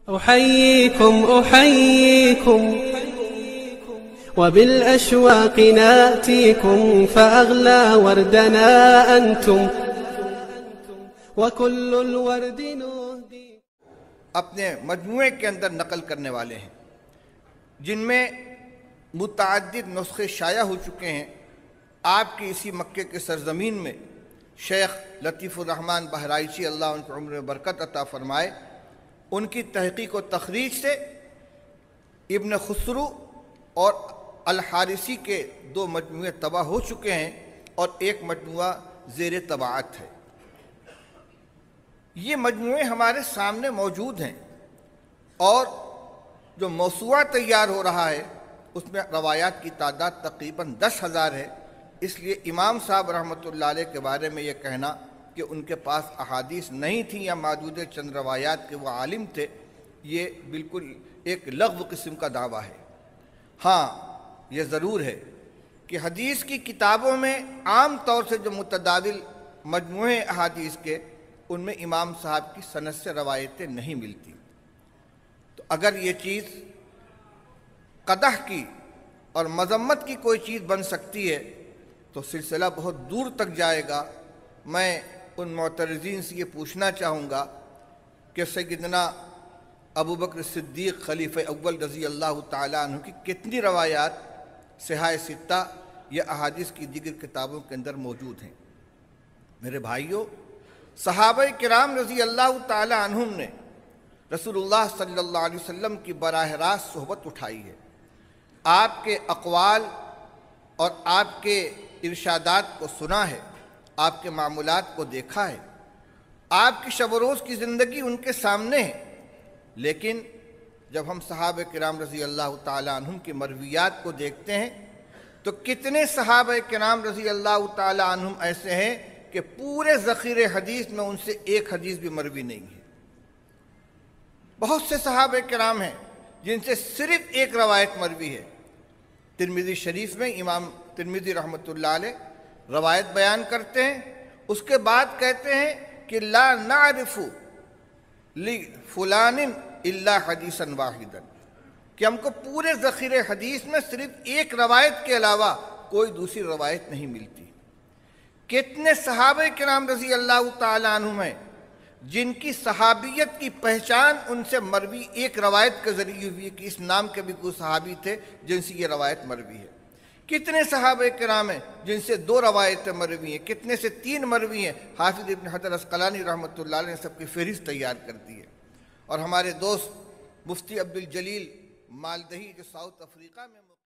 أحييكم وبالأشواق ناتيكم فأغلى وردنا أنتم وكل الورد نهدي. اپنے مجموعے کے اندر نقل کرنے والے ہیں جن میں متعدد نسخے شائع ہو چکے ہیں. آپ کی اسی مکے کے سرزمین میں شیخ لطیف الرحمن بہرائچی اللہ ان کی عمر میں برکت عطا فرمائے، ان کی تحقیق و تخریج سے ابن خسرو اور الحارثی کے 2 مجموعے طبع ہو چکے ہیں اور ایک مجموعہ زیر طباعت ہے. یہ مجموعے ہمارے سامنے موجود ہیں اور جو موسوعہ تیار ہو رہا ہے اس میں روایات کی تعداد تقریباً 10,000 ہے. اس لیے امام صاحب رحمۃ اللہ علیہ کے بارے میں یہ کہنا کہ ان کے پاس احادیث نہیں تھیں یا موجود چند روایات کے وہ عالم تھے، یہ بالکل ایک لغو قسم کا دعویٰ ہے. ہاں یہ ضرور ہے کہ حدیث کی کتابوں میں عام طور سے جو متداول مجموعے احادیث کے ان میں امام صاحب کی سند سے روایتیں نہیں ملتی. تو اگر یہ چیز قدح کی اور مذمت کی کوئی چیز بن سکتی ہے تو سلسلہ بہت دور تک جائے گا. میں ان معترضین سے یہ پوچھنا چاہوں گا کہ سیدنا ابو بکر صدیق خلیفہ اول رضی اللہ تعالیٰ عنہ کی کتنی روایات صحاح ستہ یا احادیث کی دیگر کتابوں کے اندر موجود ہیں؟ میرے بھائیوں، صحابہ کرام رضی اللہ تعالیٰ عنہم نے رسول اللہ صلی اللہ علیہ وسلم کی براہ راست صحبت اٹھائی ہے. آپ کے اقوال اور آپ کے ارشادات کو سنا ہے، آپ کے معمولات کو دیکھا ہے، آپ کی شب و روز کی زندگی ان کے سامنے ہے. لیکن جب ہم صحابہ کرام رضی اللہ تعالیٰ عنہم کی مرویات کو دیکھتے ہیں تو کتنے صحابہ کرام رضی اللہ تعالیٰ عنہم ایسے ہیں کہ پورے ذخیرے حدیث میں ان سے ایک حدیث بھی مروی نہیں ہے. بہت سے صحابہ کرام ہیں جن سے صرف ایک روایت مروی ہے. ترمذی شریف میں امام ترمذی رحمۃ اللہ علیہ روایت بیان کرتے ہیں، اس کے بعد کہتے ہیں کہ لا نعرف لفلان الا حدیثا واحدا، کہ ہم کو پورے ذخیرے حدیث میں صرف ایک روایت کے علاوہ کوئی دوسری روایت نہیں ملتی. کتنے صحابہ کرام رضی اللہ تعالیٰ عنہم ہیں جن کی صحابیت کی پہچان ان سے مروی ایک روایت کے ذریعے ہوئی کہ اس نام کے بھی کوئی صحابی تھے جن سے یہ روایت مروی ہے. کتنے صحابہ کرام ہیں جن سے 2 روایتیں مروی ہیں، کتنے سے 3 مروی ہیں. حافظ ابن حجر عسقلانی رحمۃ اللہ علیہ نے سب کی فہرست تیار کر دی ہے. اور ہمارے دوست مفتی عبدالجلیل مالدہی جو ساؤتھ افریقہ میں